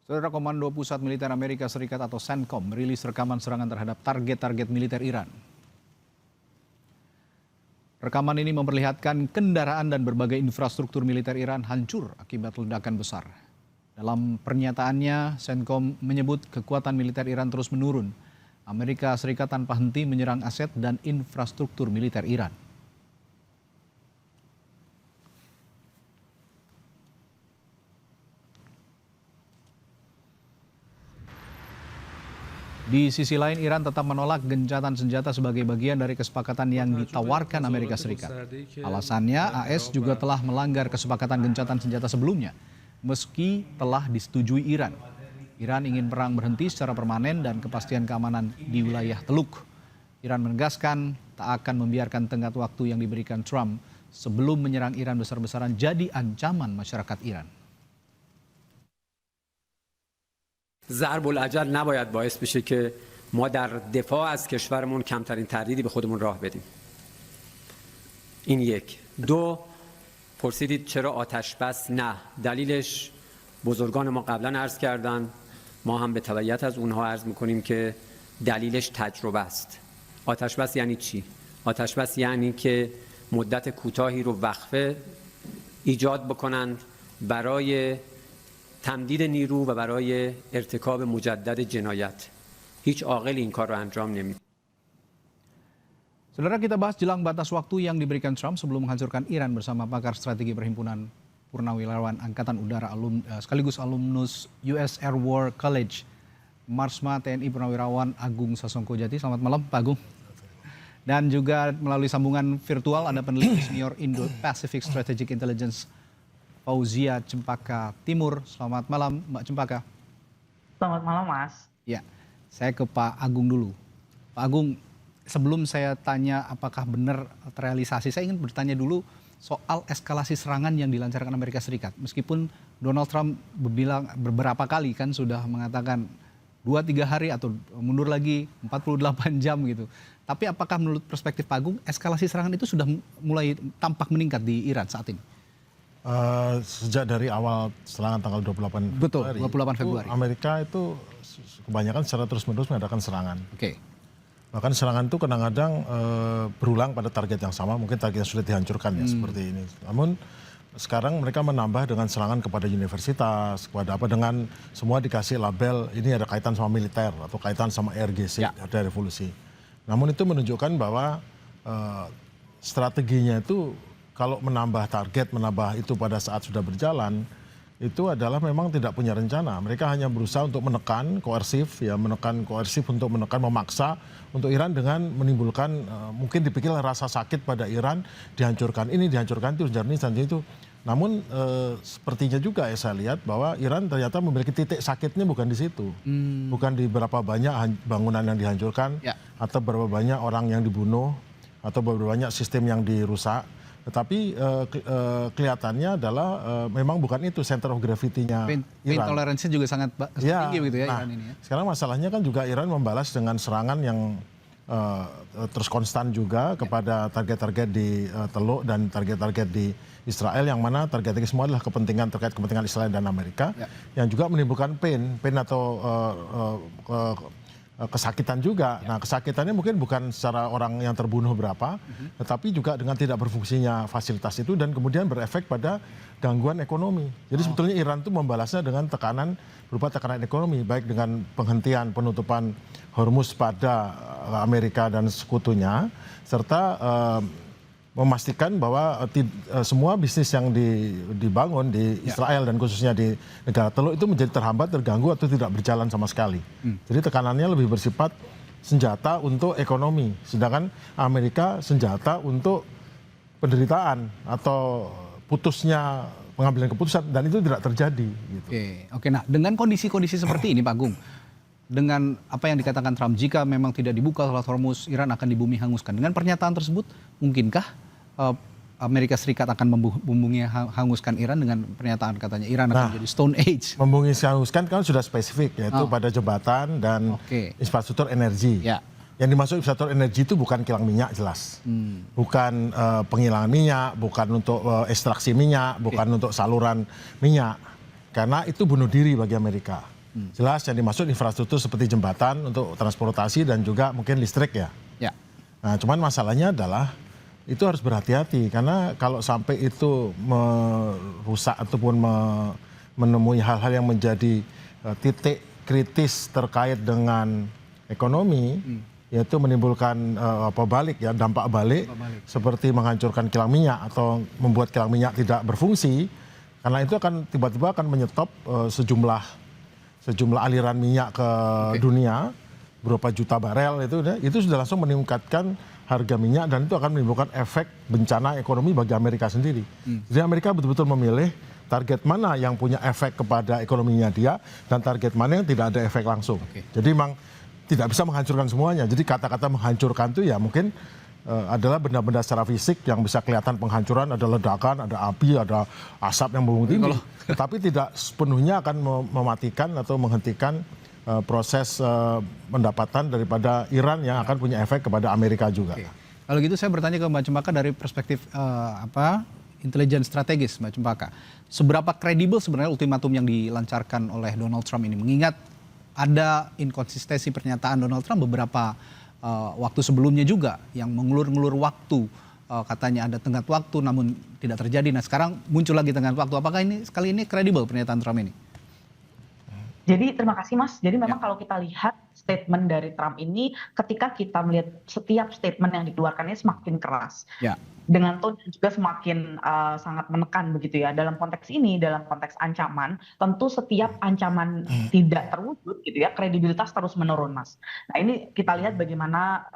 Saudara Komando Pusat Militer Amerika Serikat atau CENTCOM merilis rekaman serangan terhadap target-target militer Iran. Rekaman ini memperlihatkan kendaraan dan berbagai infrastruktur militer Iran hancur akibat ledakan besar. Dalam pernyataannya, CENTCOM menyebut kekuatan militer Iran terus menurun. Amerika Serikat tanpa henti menyerang aset dan infrastruktur militer Iran. Di sisi lain, Iran tetap menolak gencatan senjata sebagai bagian dari kesepakatan yang ditawarkan Amerika Serikat. Alasannya, AS juga telah melanggar kesepakatan gencatan senjata sebelumnya, meski telah disetujui Iran. Iran ingin perang berhenti secara permanen dan kepastian keamanan di wilayah Teluk. Iran menegaskan tak akan membiarkan tenggat waktu yang diberikan Trump sebelum menyerang Iran besar-besaran jadi ancaman masyarakat Iran. ضرب الاجل نباید باعث بشه که ما در دفاع از کشورمون کمترین تردیدی به خودمون راه بدیم. این یک. دو، پرسیدید چرا آتش بس؟ نه. دلیلش بزرگان ما قبلا عرض کردن، ما هم به تبعیت از اونها عرض میکنیم که دلیلش تجربه است. آتش بس یعنی چی؟ آتش بس یعنی که مدت کوتاهی رو وقفه ایجاد بکنند برای تمدید نیرو و برای ارتکاب مجدد جنایت. هیچ عاقلی این کار رو انجام نمیده. Saudara, kita bahas jelang batas waktu yang diberikan Trump sebelum menghancurkan Iran bersama pakar strategi Perhimpunan Purnawirawan Angkatan Udara sekaligus alumnus US Air War College, Marsma TNI Purnawirawan Agung Sasongko Jati. Selamat malam, Pak Agung. Dan juga melalui sambungan virtual ada peneliti senior Indo-Pacific Strategic Intelligence Fauzia Cempaka Timur. Selamat malam, Mbak Cempaka. Selamat malam, Mas. Ya, saya ke Pak Agung dulu. Pak Agung, sebelum saya tanya apakah benar terrealisasi, saya ingin bertanya dulu soal eskalasi serangan yang dilancarkan Amerika Serikat. Meskipun Donald Trump beberapa kali kan sudah mengatakan 2-3 hari atau mundur lagi 48 jam gitu. Tapi apakah menurut perspektif Pak Agung, eskalasi serangan itu sudah mulai tampak meningkat di Iran saat ini? Sejak dari awal serangan tanggal 28 Betul, Februari, 28 Februari. Amerika itu kebanyakan secara terus-menerus mengadakan serangan. Oke. Bahkan serangan itu kadang-kadang berulang pada target yang sama, mungkin target yang sudah dihancurkan ya seperti ini. Namun sekarang mereka menambah dengan serangan kepada universitas, kepada apa, dengan semua dikasih label ini ada kaitan sama militer atau kaitan sama RGC, ada revolusi. Namun itu menunjukkan bahwa strateginya itu kalau menambah target, menambah itu pada saat sudah berjalan, itu adalah memang tidak punya rencana. Mereka hanya berusaha untuk menekan koersif, untuk menekan, memaksa untuk Iran dengan menimbulkan mungkin dipikir rasa sakit pada Iran, dihancurkan ini, dihancurkan itu, itu. Namun sepertinya juga ya saya lihat bahwa Iran ternyata memiliki titik sakitnya bukan di situ. Bukan di berapa banyak bangunan yang dihancurkan, atau berapa banyak orang yang dibunuh, atau berapa banyak sistem yang dirusak. Tetapi kelihatannya adalah memang bukan itu center of gravity-nya Iran. Intoleransi juga sangat tinggi begitu ya, Iran ini ya. Sekarang masalahnya kan juga Iran membalas dengan serangan yang terus konstan juga kepada target-target di Teluk dan target-target di Israel, yang mana target-target semua adalah terkait kepentingan Israel dan Amerika, yang juga menimbulkan pain atau kesakitan juga. Nah, kesakitannya mungkin bukan secara orang yang terbunuh berapa, tetapi juga dengan tidak berfungsinya fasilitas itu dan kemudian berefek pada gangguan ekonomi. Jadi sebetulnya Iran itu membalasnya dengan tekanan berupa tekanan ekonomi, baik dengan penghentian penutupan Hormuz pada Amerika dan sekutunya, serta memastikan bahwa semua bisnis yang dibangun di Israel dan khususnya di negara Teluk itu menjadi terhambat, terganggu atau tidak berjalan sama sekali. Jadi tekanannya lebih bersifat senjata untuk ekonomi, sedangkan Amerika senjata untuk penderitaan atau putusnya pengambilan keputusan, dan itu tidak terjadi. Gitu. Oke. Nah, dengan kondisi-kondisi seperti ini, Pak Agung, dengan apa yang dikatakan Trump, jika memang tidak dibuka Selat Hormuz, Iran akan dibumi hanguskan. Dengan pernyataan tersebut, mungkinkah Amerika Serikat akan membumi hanguskan Iran dengan pernyataan katanya Iran akan jadi Stone Age? Membumi hanguskan kan sudah spesifik, yaitu pada jembatan dan infrastruktur energi. Yang dimaksud infrastruktur energi itu bukan kilang minyak jelas, bukan penghilangan minyak, bukan untuk ekstraksi minyak, bukan untuk saluran minyak, karena itu bunuh diri bagi Amerika. Jelas yang dimaksud infrastruktur seperti jembatan untuk transportasi dan juga mungkin listrik ya. Ya. Nah, cuman masalahnya adalah itu harus berhati-hati karena kalau sampai itu merusak ataupun menemui hal-hal yang menjadi titik kritis terkait dengan ekonomi, yaitu menimbulkan dampak balik seperti menghancurkan kilang minyak atau membuat kilang minyak tidak berfungsi, karena itu akan tiba-tiba akan menyetop sejumlah aliran minyak ke dunia berapa juta barel itu sudah langsung meningkatkan harga minyak dan itu akan menimbulkan efek bencana ekonomi bagi Amerika sendiri. Jadi Amerika betul-betul memilih target mana yang punya efek kepada ekonominya dia dan target mana yang tidak ada efek langsung. Jadi memang tidak bisa menghancurkan semuanya. Jadi kata-kata menghancurkan itu ya mungkin adalah benda-benda secara fisik yang bisa kelihatan penghancuran, ada ledakan, ada api, ada asap yang membumbung tinggi. Tetapi tidak sepenuhnya akan mematikan atau menghentikan proses pendapatan daripada Iran yang akan punya efek kepada Amerika juga. Kalau gitu saya bertanya ke Mbak Cempaka dari perspektif intelijen strategis, Mbak Cempaka. Seberapa kredibel sebenarnya ultimatum yang dilancarkan oleh Donald Trump ini? Mengingat ada inkonsistensi pernyataan Donald Trump beberapa waktu sebelumnya juga yang mengulur-ngulur waktu. Katanya ada tenggat waktu namun tidak terjadi. Nah sekarang muncul lagi tenggat waktu. Apakah ini sekali ini kredibel pernyataan Trump ini? Jadi terima kasih Mas. Jadi memang kalau kita lihat statement dari Trump ini, ketika kita melihat setiap statement yang dikeluarkannya semakin keras. Ya. Dengan tone yang juga semakin sangat menekan begitu ya. Dalam konteks ini, dalam konteks ancaman, tentu setiap ancaman tidak terwujud gitu ya, kredibilitas terus menurun Mas. Nah ini kita lihat bagaimana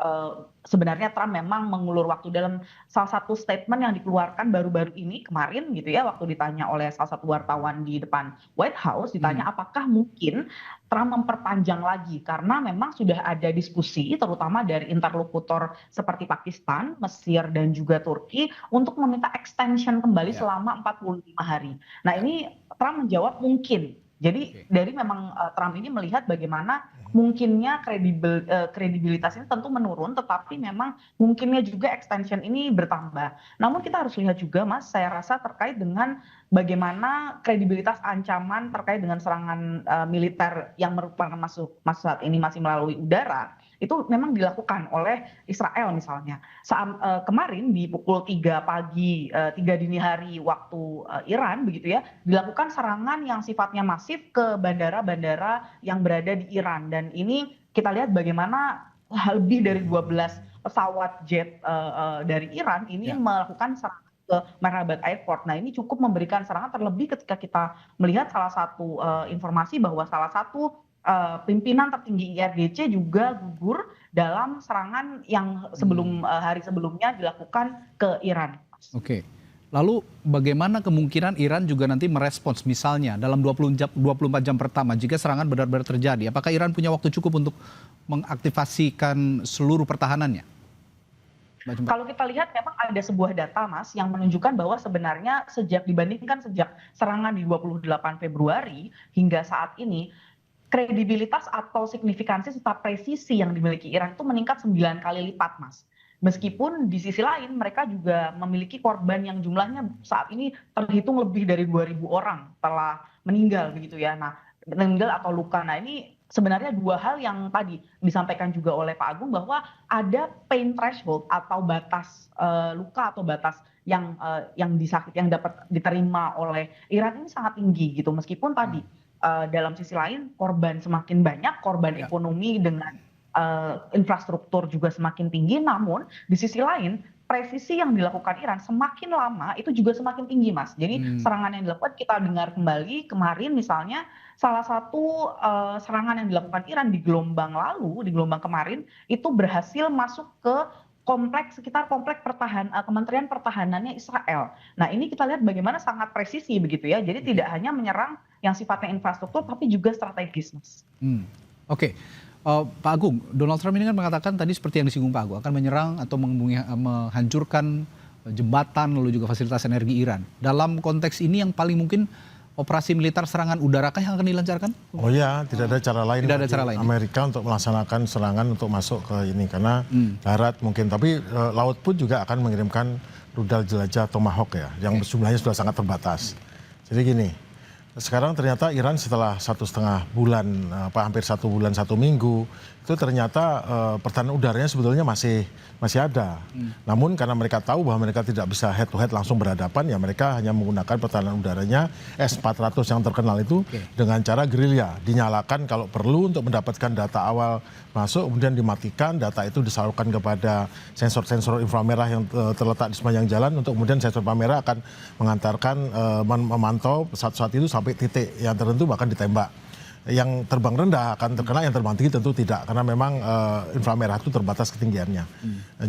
sebenarnya Trump memang mengulur waktu dalam salah satu statement yang dikeluarkan baru-baru ini kemarin gitu ya, waktu ditanya oleh salah satu wartawan di depan White House, ditanya apakah mungkin Trump memperpanjang lagi karena memang sudah ada diskusi terutama dari interlokutor seperti Pakistan, Mesir dan juga Turki untuk meminta extension kembali selama 45 hari. Nah ini Trump menjawab mungkin. Jadi dari memang Trump ini melihat bagaimana mungkinnya kredibilitas ini tentu menurun, tetapi memang mungkinnya juga extension ini bertambah. Namun kita harus lihat juga Mas, saya rasa terkait dengan bagaimana kredibilitas ancaman terkait dengan serangan militer yang merupakan saat ini masih melalui udara, itu memang dilakukan oleh Israel misalnya. Saat kemarin di pukul 3 pagi, 3 dini hari waktu Iran begitu ya, dilakukan serangan yang sifatnya masif ke bandara-bandara yang berada di Iran. Dan ini kita lihat bagaimana lebih dari 12 pesawat jet dari Iran ini melakukan serangan ke Mehrabad Airport. Nah ini cukup memberikan serangan, terlebih ketika kita melihat salah satu informasi bahwa salah satu pimpinan tertinggi IRGC juga gugur dalam serangan yang hari sebelumnya dilakukan ke Iran. Oke. Lalu bagaimana kemungkinan Iran juga nanti merespons misalnya dalam 24 jam pertama jika serangan benar-benar terjadi? Apakah Iran punya waktu cukup untuk mengaktifasikan seluruh pertahanannya? Kalau kita lihat memang ada sebuah data Mas yang menunjukkan bahwa sebenarnya dibandingkan sejak serangan di 28 Februari hingga saat ini, kredibilitas atau signifikansi serta presisi yang dimiliki Iran itu meningkat 9 kali lipat Mas. Meskipun di sisi lain mereka juga memiliki korban yang jumlahnya saat ini terhitung lebih dari 2.000 orang telah meninggal begitu ya. Nah, meninggal atau luka. Nah, ini sebenarnya dua hal yang tadi disampaikan juga oleh Pak Agung bahwa ada pain threshold atau batas luka atau batas yang dapat diterima oleh Iran ini sangat tinggi gitu. Meskipun tadi dalam sisi lain korban semakin banyak, korban ekonomi dengan infrastruktur juga semakin tinggi, namun di sisi lain presisi yang dilakukan Iran semakin lama itu juga semakin tinggi Mas. Jadi serangan yang dilakukan kita dengar kembali kemarin misalnya salah satu serangan yang dilakukan Iran di gelombang kemarin itu berhasil masuk ke sekitar kompleks Kementerian Pertahanannya Israel. Nah ini kita lihat bagaimana sangat presisi begitu ya. Jadi tidak hanya menyerang yang sifatnya infrastruktur tapi juga strategis Mas. Oke. Pak Agung, Donald Trump ini kan mengatakan tadi seperti yang disinggung Pak Agung akan menyerang atau menghancurkan jembatan lalu juga fasilitas energi Iran. Dalam konteks ini yang paling mungkin operasi militer serangan udarakah yang akan dilancarkan? Oh ya, tidak ada cara lain. Tidak ada cara lain. Amerika untuk melaksanakan serangan untuk masuk ke ini karena darat mungkin, tapi laut pun juga akan mengirimkan rudal jelajah Tomahawk ya, yang jumlahnya sudah sangat terbatas. Jadi gini, Sekarang ternyata Iran setelah 1,5 bulan, hampir 1 bulan 1 minggu, itu ternyata pertahanan udaranya sebetulnya masih ada. Namun karena mereka tahu bahwa mereka tidak bisa head to head langsung berhadapan, ya mereka hanya menggunakan pertahanan udaranya S-400 yang terkenal itu dengan cara gerilya. Dinyalakan kalau perlu untuk mendapatkan data awal masuk, kemudian dimatikan, data itu disalurkan kepada sensor-sensor inframerah yang terletak di sepanjang jalan, untuk kemudian sensor inframerah akan mengantarkan, memantau pesawat-pesawat itu sampai titik yang tertentu, bahkan ditembak. Yang terbang rendah akan terkena, yang terbang tinggi tentu tidak, karena memang inframerah itu terbatas ketinggiannya.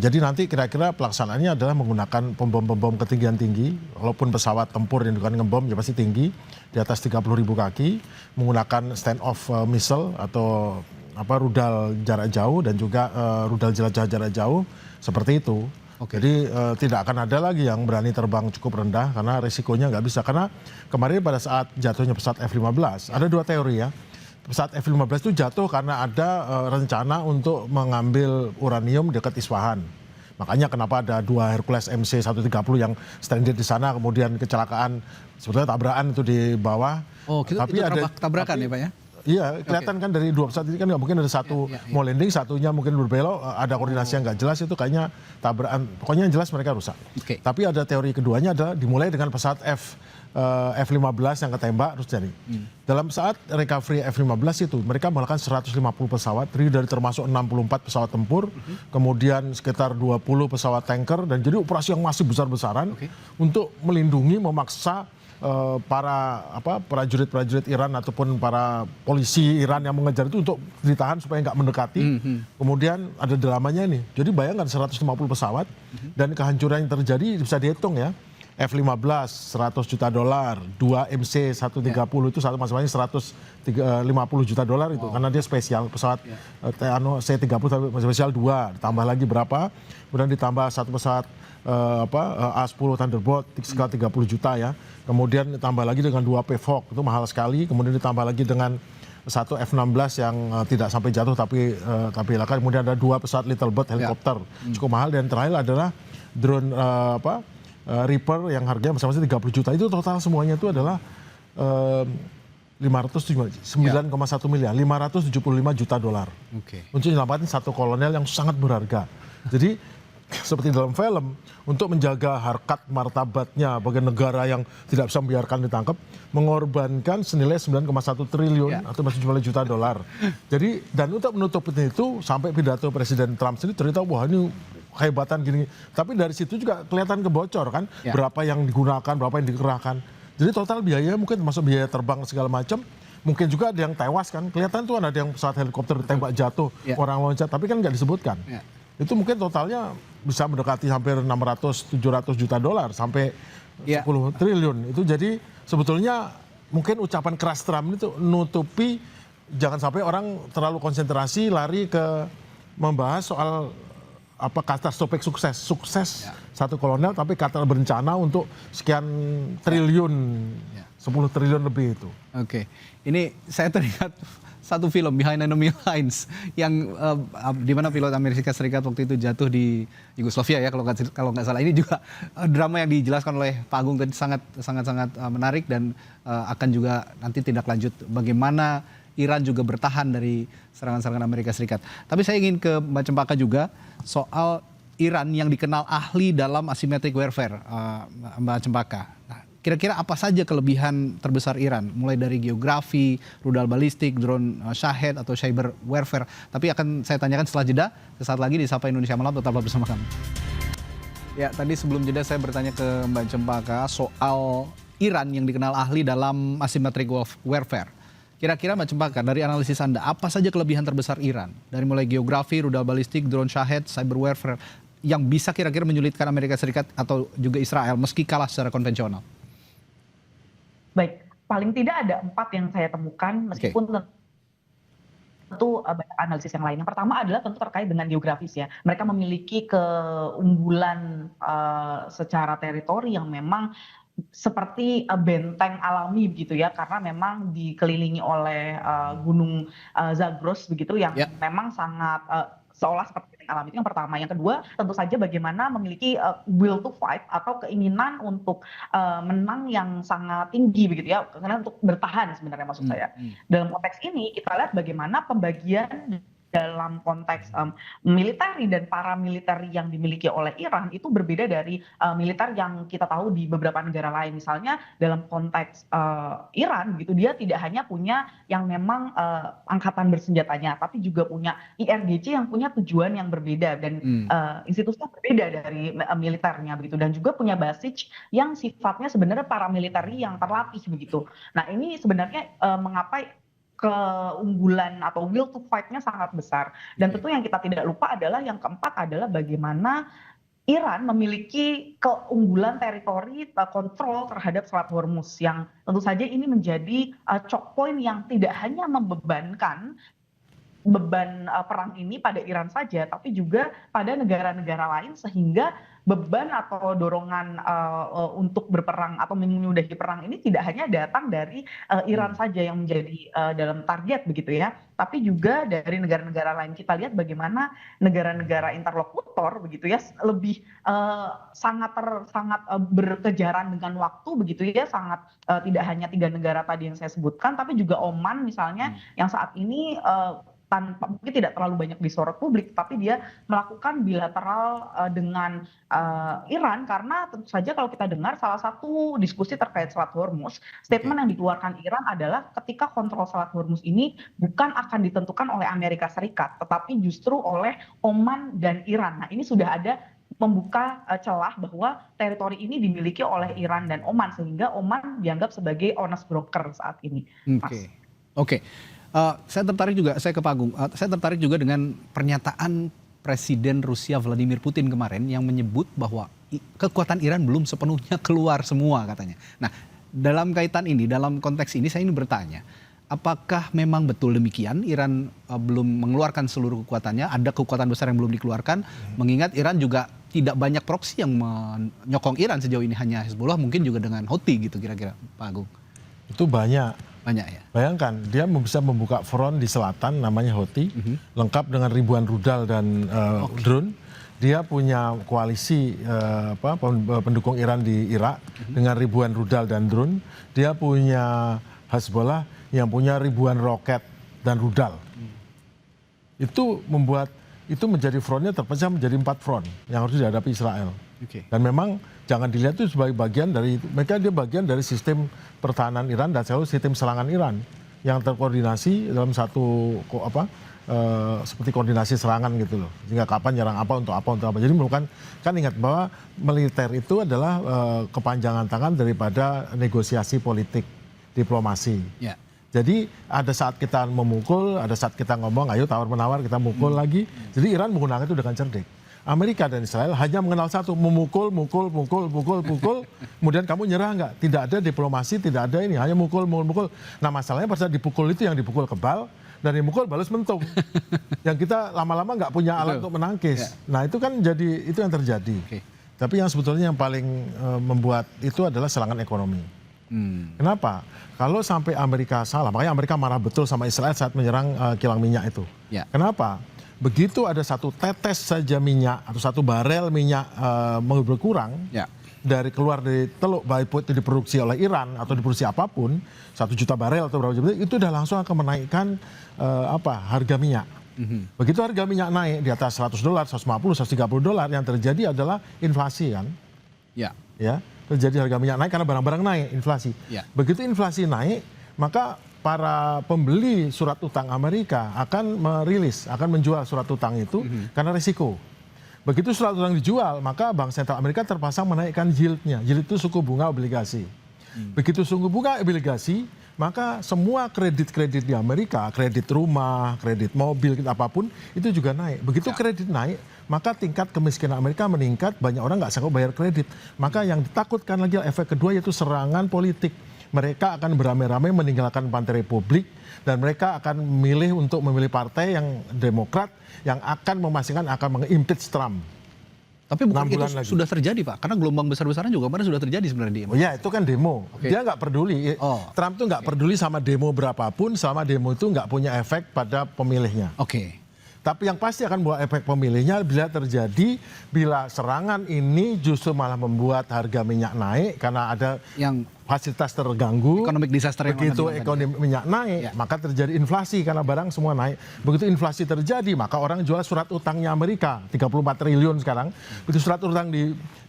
Jadi nanti kira-kira pelaksanaannya adalah menggunakan pembom ketinggian tinggi, walaupun pesawat tempur yang bukan ngebom ya pasti tinggi, di atas 30.000 kaki, menggunakan stand off missile atau rudal jarak jauh, dan juga rudal jelajah jarak jauh seperti itu. Jadi tidak akan ada lagi yang berani terbang cukup rendah, karena risikonya nggak bisa. Karena kemarin pada saat jatuhnya pesawat F-15, ada dua teori ya. Pesawat F-15 itu jatuh karena ada rencana untuk mengambil uranium dekat Isfahan. Makanya kenapa ada 2 Hercules MC-130 yang stranded di sana, kemudian kecelakaan, sebetulnya tabrakan itu di bawah. Oh, tapi itu ada tabrakan ya Pak ya? Iya, kelihatan kan dari 2 pesawat ini kan nggak mungkin ada satu mau landing, satunya mungkin berbelok, ada koordinasi yang nggak jelas, itu kayaknya tabrakan. Pokoknya yang jelas mereka rusak. Tapi ada teori keduanya adalah dimulai dengan pesawat F-15 yang ketembak terus jadi. Dalam saat recovery F-15 itu mereka melakukan 150 pesawat, terdiri dari termasuk 64 pesawat tempur, kemudian sekitar 20 pesawat tanker, dan jadi operasi yang masih besar-besaran untuk melindungi, memaksa para prajurit-prajurit Iran ataupun para polisi Iran yang mengejar itu untuk ditahan supaya nggak mendekati. Kemudian ada dramanya ini. Jadi bayangkan 150 pesawat dan kehancuran yang terjadi bisa dihitung ya. F-15 $100 juta, 2 MC-130 itu satu masing-masing $150 juta itu, karena dia spesial pesawat C-30 tapi spesial 2, ditambah lagi berapa, kemudian ditambah satu pesawat A-10 Thunderbolt sekitar 30 juta ya. Kemudian ditambah lagi dengan 2 Pevok, itu mahal sekali. Kemudian ditambah lagi dengan satu F-16 yang tidak sampai jatuh tapi hilangkan. Kemudian ada 2 pesawat Little Bird helikopter, cukup mahal. Dan terakhir adalah drone Reaper yang harganya masing-masing 30 juta. Itu total semuanya itu adalah 9,1 miliar, 575 juta dolar. Untuk menyelamatkan satu kolonel yang sangat berharga. Jadi seperti dalam film, untuk menjaga harkat martabatnya bagi negara yang tidak bisa membiarkan ditangkap, mengorbankan senilai 9,1 triliun atau masih jumlah juta dolar. Jadi, dan untuk menutup itu sampai pidato Presiden Trump sendiri cerita, wah ini kehebatan gini. Tapi dari situ juga kelihatan kebocor kan, berapa yang digunakan, berapa yang dikerahkan. Jadi total biaya mungkin termasuk biaya terbang segala macam. Mungkin juga ada yang tewas kan, kelihatan tuh ada yang pesawat helikopter ditembak jatuh, orang loncat, tapi kan nggak disebutkan. Itu mungkin totalnya bisa mendekati hampir 600-700 juta dolar sampai 10 triliun. Itu jadi sebetulnya mungkin ucapan keras Trump itu nutupi jangan sampai orang terlalu konsentrasi lari ke membahas soal katastrofik sukses satu kolonel, tapi kata berencana untuk sekian triliun, 10 triliun lebih itu. Ini saya teringat satu film Behind Enemy Lines yang di mana pilot Amerika Serikat waktu itu jatuh di Yugoslavia ya kalau nggak salah. Ini juga drama yang dijelaskan oleh Pak Agung tadi sangat menarik, dan akan juga nanti tindak lanjut bagaimana Iran juga bertahan dari serangan-serangan Amerika Serikat. Tapi saya ingin ke Mbak Cempaka juga soal Iran yang dikenal ahli dalam asymmetric warfare, Mbak Cempaka. Nah, kira-kira apa saja kelebihan terbesar Iran? Mulai dari geografi, rudal balistik, drone Shahed atau cyber warfare. Tapi akan saya tanyakan setelah jeda. Sesaat lagi di Sapa Indonesia Malam, tetaplah bersama kami. Ya, tadi sebelum jeda saya bertanya ke Mbak Cempaka soal Iran yang dikenal ahli dalam asymmetric warfare. Kira-kira Mbak Cempaka, dari analisis Anda, apa saja kelebihan terbesar Iran? Dari mulai geografi, rudal balistik, drone Shahed, cyber warfare, yang bisa kira-kira menyulitkan Amerika Serikat atau juga Israel meski kalah secara konvensional? Baik, paling tidak ada 4 yang saya temukan, meskipun tentu banyak analisis yang lain. Yang pertama adalah tentu terkait dengan geografis ya. Mereka memiliki keunggulan secara teritori yang memang seperti benteng alami begitu ya, karena memang dikelilingi oleh gunung Zagros begitu yang memang sangat seolah seperti benteng alam. Itu yang pertama. Yang kedua, tentu saja bagaimana memiliki will to fight atau keinginan untuk menang yang sangat tinggi begitu ya, karena untuk bertahan sebenarnya maksud saya. Dalam konteks ini kita lihat bagaimana pembagian dalam konteks militeri dan paramiliteri yang dimiliki oleh Iran itu berbeda dari militer yang kita tahu di beberapa negara lain. Misalnya dalam konteks Iran gitu, dia tidak hanya punya yang memang angkatan bersenjatanya, tapi juga punya IRGC yang punya tujuan yang berbeda dan institusinya berbeda dari militernya begitu, dan juga punya basis yang sifatnya sebenarnya paramiliteri yang terlatih begitu. Nah ini sebenarnya mengapa keunggulan atau will to fight-nya sangat besar. Dan tentu yang kita tidak lupa adalah yang keempat adalah bagaimana Iran memiliki keunggulan teritori kontrol terhadap Selat Hormuz yang tentu saja ini menjadi choke point yang tidak hanya membebankan beban perang ini pada Iran saja, tapi juga pada negara-negara lain, sehingga beban atau dorongan untuk berperang atau menyudahi perang ini tidak hanya datang dari Iran saja yang menjadi dalam target begitu ya, tapi juga dari negara-negara lain. Kita lihat bagaimana negara-negara interlokutor begitu ya lebih sangat berkejaran dengan waktu begitu ya, sangat tidak hanya 3 negara tadi yang saya sebutkan, tapi juga Oman misalnya yang saat ini tanpa mungkin tidak terlalu banyak disorot publik, tapi dia melakukan bilateral dengan Iran, karena tentu saja kalau kita dengar salah satu diskusi terkait Selat Hormuz, statement yang dikeluarkan Iran adalah ketika kontrol Selat Hormuz ini bukan akan ditentukan oleh Amerika Serikat, tetapi justru oleh Oman dan Iran. Nah ini sudah ada membuka celah bahwa teritori ini dimiliki oleh Iran dan Oman, sehingga Oman dianggap sebagai honest broker saat ini. Oke. Saya ke Pak Agung. Saya tertarik juga dengan pernyataan Presiden Rusia Vladimir Putin kemarin yang menyebut bahwa kekuatan Iran belum sepenuhnya keluar semua katanya. Nah, dalam kaitan ini, dalam konteks ini saya ingin bertanya, apakah memang betul demikian Iran belum mengeluarkan seluruh kekuatannya, ada kekuatan besar yang belum dikeluarkan, mengingat Iran juga tidak banyak proksi yang menyokong Iran sejauh ini, hanya Hezbollah mungkin juga dengan Houthi gitu kira-kira Pak Agung. Itu banyak ya. Bayangkan dia bisa membuka front di selatan namanya Houthi, lengkap dengan ribuan rudal dan drone. Dia punya koalisi pendukung Iran di Irak dengan ribuan rudal dan drone. Dia punya Hezbollah yang punya ribuan roket dan rudal. Itu membuat itu menjadi frontnya terpecah menjadi 4 front yang harus dihadapi Israel. Dan memang jangan dilihat itu sebagai bagian dari mereka, dia bagian dari sistem pertahanan Iran dan selalu sistem serangan Iran yang terkoordinasi dalam satu seperti koordinasi serangan gitu loh. Sehingga kapan nyerang apa untuk apa. Jadi kan ingat bahwa militer itu adalah kepanjangan tangan daripada negosiasi politik, diplomasi. Jadi ada saat kita memukul, ada saat kita ngomong ayo tawar-menawar, kita mukul lagi. Jadi Iran menggunakan itu dengan cerdik. Amerika dan Israel hanya mengenal satu, mukul, kemudian kamu nyerah nggak? Tidak ada diplomasi, tidak ada ini, hanya mukul. Nah masalahnya pada saat dipukul itu yang dipukul kebal, dan yang mukul balas mentung. Yang kita lama-lama nggak punya alat untuk menangkis. Nah itu kan jadi, itu yang terjadi. Tapi yang sebetulnya yang paling membuat itu adalah serangan ekonomi. Kenapa? Kalau sampai Amerika salah, makanya Amerika marah betul sama Israel saat menyerang kilang minyak itu. Kenapa? Begitu ada satu tetes saja minyak atau satu barel minyak berkurang dari keluar dari teluk, baik itu diproduksi oleh Iran atau diproduksi apapun, 1 juta barel atau berapa juta, itu udah langsung akan menaikkan harga minyak. Begitu harga minyak naik di atas $100, $150, $130, yang terjadi adalah inflasi kan. Terjadi harga minyak naik karena barang-barang naik, inflasi. Begitu inflasi naik, maka para pembeli surat utang Amerika akan menjual surat utang itu karena risiko. Begitu surat utang dijual, maka Bank Sentral Amerika terpaksa menaikkan yieldnya. Yield itu suku bunga obligasi. Begitu suku bunga obligasi, maka semua kredit-kredit di Amerika, kredit rumah, kredit mobil, apapun, itu juga naik. Begitu kredit naik, maka tingkat kemiskinan Amerika meningkat, banyak orang nggak sanggup bayar kredit. Maka yang ditakutkan lagi efek kedua yaitu serangan politik. Mereka akan beramai-ramai meninggalkan Partai Republik dan mereka akan memilih partai yang Demokrat yang akan memastikan akan mengimpeach Trump. Tapi bukan itu sudah terjadi Pak, karena gelombang besar-besaran juga kemarin sudah terjadi sebenarnya di Amerika. Itu kan demo. Dia nggak peduli. Trump tuh nggak peduli sama demo berapapun, selama demo itu nggak punya efek pada pemilihnya. Tapi yang pasti akan buat efek pemilihnya bila serangan ini justru malah membuat harga minyak naik karena ada Yang fasilitas terganggu. economic disaster yang Begitu Anda bilang ekonomi minyak naik, maka terjadi inflasi karena barang semua naik. Begitu inflasi terjadi, maka orang jual surat utangnya Amerika, 34 triliun sekarang. Begitu surat utang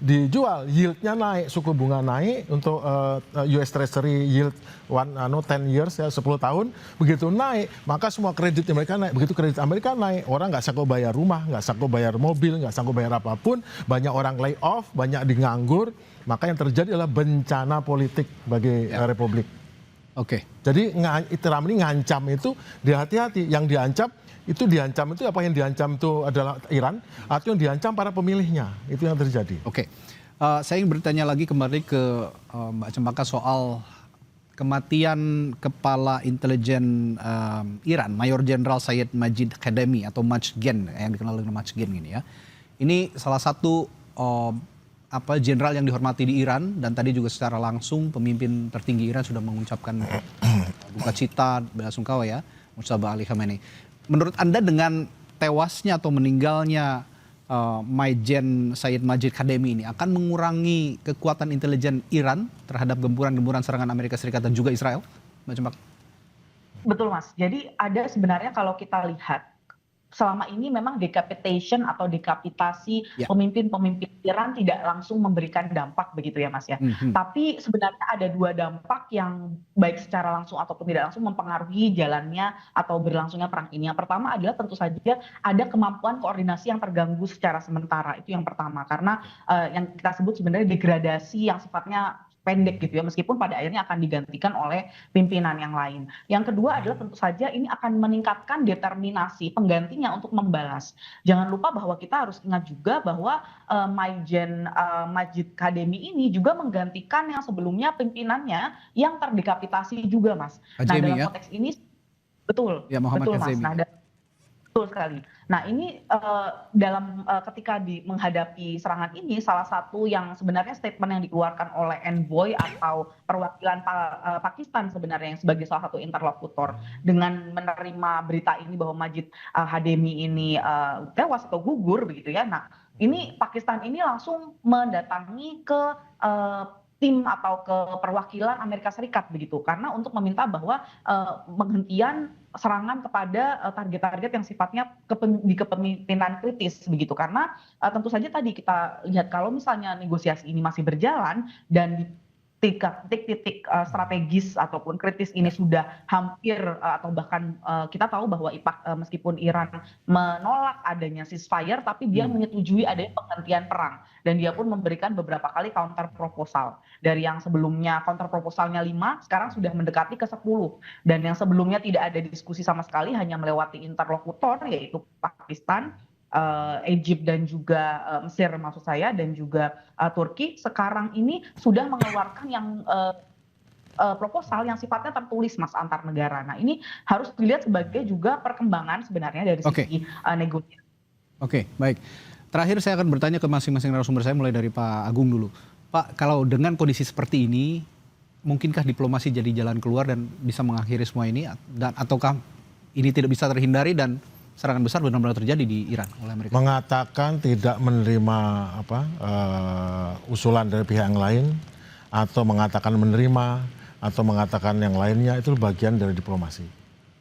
dijual, yieldnya naik, suku bunga naik untuk US Treasury yield 10 years ya 10 tahun. Begitu naik, maka semua kredit Amerika naik. Begitu kredit Amerika naik, orang nggak sanggup bayar rumah, nggak sanggup bayar mobil, nggak sanggup bayar apapun. Banyak orang lay off, banyak di nganggur. Maka yang terjadi adalah bencana politik bagi Republik. Oke. Jadi Trump ini ngancam itu hati-hati. Yang diancam itu apa yang diancam itu adalah Iran atau yang diancam para pemilihnya. Itu yang terjadi. Oke. Saya ingin bertanya lagi kembali ke Mbak Cempaka soal kematian kepala intelijen Iran, Mayor Jenderal Syed Majid Khademi atau Majgen yang dikenal dengan Majgen ini ya. Ini salah satu jenderal yang dihormati di Iran, dan tadi juga secara langsung pemimpin tertinggi Iran sudah mengucapkan duka cita, belasungkawa ya, Mujtaba Ali Khamenei. Menurut Anda dengan tewasnya atau meninggalnya Majen Syed Majid Khademi ini akan mengurangi kekuatan intelijen Iran terhadap gempuran-gempuran serangan Amerika Serikat dan juga Israel, Mbak Cempaka? Betul Mas, jadi ada sebenarnya kalau kita lihat selama ini memang decapitation atau dekapitasi pemimpin-pemimpin Iran tidak langsung memberikan dampak begitu ya Mas ya. Tapi sebenarnya ada dua dampak yang baik secara langsung ataupun tidak langsung mempengaruhi jalannya atau berlangsungnya perang ini. Yang pertama adalah tentu saja ada kemampuan koordinasi yang terganggu secara sementara. Itu yang pertama, karena yang kita sebut sebenarnya degradasi yang sifatnya pendek gitu ya, meskipun pada akhirnya akan digantikan oleh pimpinan yang lain. Yang kedua adalah tentu saja ini akan meningkatkan determinasi penggantinya untuk membalas. Jangan lupa bahwa kita harus ingat juga bahwa Majen Majid Khademi ini juga menggantikan yang sebelumnya pimpinannya yang terdekapitasi juga Mas. Nah dalam konteks ini betul, ya, Muhammad betul Mas. Betul sekali. Nah ini ketika menghadapi serangan ini, salah satu yang sebenarnya statement yang dikeluarkan oleh envoy atau perwakilan Pakistan sebenarnya yang sebagai salah satu interlokutor dengan menerima berita ini bahwa Majid Khademi ini tewas atau gugur begitu ya. Nah ini Pakistan ini langsung mendatangi ke tim atau ke perwakilan Amerika Serikat begitu, karena untuk meminta bahwa penghentian serangan kepada target-target yang sifatnya di kepemimpinan kritis begitu, karena tentu saja tadi kita lihat kalau misalnya negosiasi ini masih berjalan dan di titik-titik strategis ataupun kritis ini sudah hampir atau bahkan kita tahu bahwa meskipun Iran menolak adanya ceasefire tapi dia menyetujui adanya penghentian perang, dan dia pun memberikan beberapa kali counter proposal. Dari yang sebelumnya counter proposalnya 5 sekarang sudah mendekati ke 10, dan yang sebelumnya tidak ada diskusi sama sekali hanya melewati interlokutor yaitu Pakistan, Egypt dan juga Mesir maksud saya, dan juga Turki, sekarang ini sudah mengeluarkan yang proposal yang sifatnya tertulis Mas antar negara. Nah ini harus dilihat sebagai juga perkembangan sebenarnya dari sisi negosiasi. Oke, baik. Terakhir saya akan bertanya ke masing-masing narasumber saya, mulai dari Pak Agung dulu. Pak, kalau dengan kondisi seperti ini, mungkinkah diplomasi jadi jalan keluar dan bisa mengakhiri semua ini, dan ataukah ini tidak bisa terhindari dan serangan besar benar-benar terjadi di Iran oleh Amerika? Mengatakan tidak menerima usulan dari pihak yang lain, atau mengatakan menerima, atau mengatakan yang lainnya, itu bagian dari diplomasi.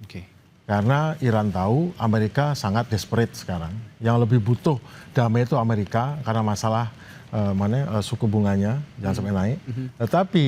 Oke. Karena Iran tahu Amerika sangat desperate sekarang. Yang lebih butuh damai itu Amerika karena masalah suku bunganya jangan sampai naik. Tetapi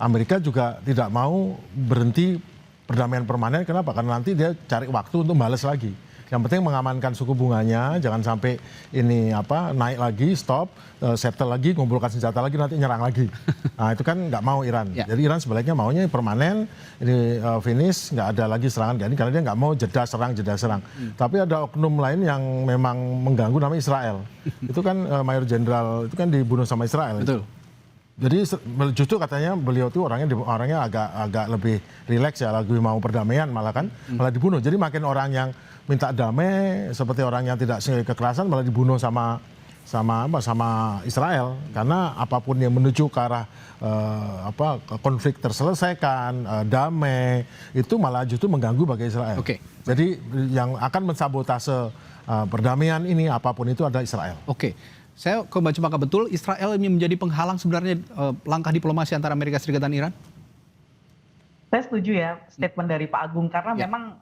Amerika juga tidak mau berhenti perdamaian permanen. Kenapa? Karena nanti dia cari waktu untuk balas lagi. Yang penting mengamankan suku bunganya, jangan sampai ini naik lagi, stop, settle lagi, ngumpulkan senjata lagi, nanti nyerang lagi. Nah itu kan nggak mau Iran. Ya. Jadi Iran sebaliknya maunya permanen, ini finish, nggak ada lagi serangan kayak ini, karena dia nggak mau jeda serang. Tapi ada oknum lain yang memang mengganggu, namanya Israel. Itu kan Mayor Jenderal itu kan dibunuh sama Israel. Betul. Jadi justru katanya beliau tuh orangnya agak lebih rileks ya, lebih mau perdamaian malah dibunuh. Jadi makin orang yang minta damai seperti orang yang tidak kekerasan malah dibunuh sama sama Israel, karena apapun yang menuju ke arah konflik terselesaikan, damai, itu malah justru mengganggu bagi Israel. Oke. Jadi yang akan mensabotase perdamaian ini apapun itu adalah Israel. Oke. Saya ke Mbak Cempaka, betul Israel ini menjadi penghalang sebenarnya langkah diplomasi antara Amerika Serikat dan Iran? Saya setuju ya statement dari Pak Agung, karena memang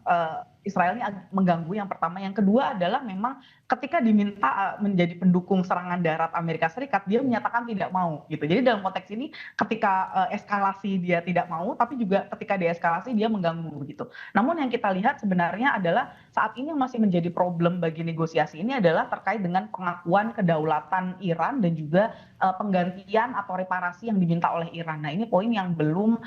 Israel ini mengganggu yang pertama. Yang kedua adalah memang ketika diminta menjadi pendukung serangan darat Amerika Serikat, dia menyatakan tidak mau gitu. Jadi dalam konteks ini ketika eskalasi dia tidak mau, tapi juga ketika deeskalasi dia mengganggu gitu. Namun yang kita lihat sebenarnya adalah saat ini yang masih menjadi problem bagi negosiasi ini adalah terkait dengan pengakuan kedaulatan Iran dan juga penggantian atau reparasi yang diminta oleh Iran. Nah, ini poin yang belum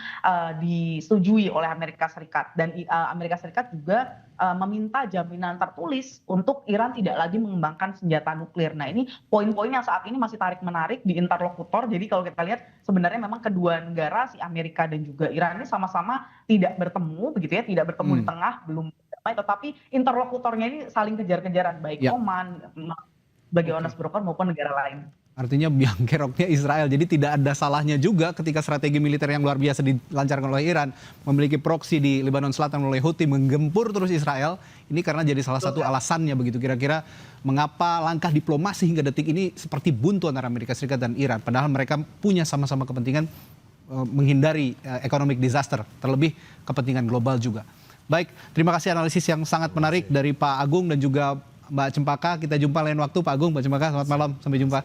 disetujui oleh Amerika Serikat, dan Amerika Serikat juga meminta jaminan tertulis untuk Iran tidak lagi mengembangkan senjata nuklir. Nah, ini poin-poin yang saat ini masih tarik-menarik di interlokutor. Jadi kalau kita lihat sebenarnya memang kedua negara, si Amerika dan juga Iran ini sama-sama tidak bertemu begitu ya, tidak bertemu di tengah, belum damai, tetapi interlokutornya ini saling kejar-kejaran, baik Oman, sebagai honest broker maupun negara lain. Artinya biang keroknya Israel. Jadi tidak ada salahnya juga ketika strategi militer yang luar biasa dilancarkan oleh Iran, memiliki proksi di Lebanon Selatan oleh Houthi, menggempur terus Israel. Ini karena jadi salah satu alasannya begitu. Kira-kira mengapa langkah diplomasi hingga detik ini seperti buntu antara Amerika Serikat dan Iran. Padahal mereka punya sama-sama kepentingan menghindari economic disaster, terlebih kepentingan global juga. Baik, terima kasih analisis yang sangat menarik dari Pak Agung dan juga Mbak Cempaka. Kita jumpa lain waktu Pak Agung, Mbak Cempaka. Selamat malam, sampai jumpa.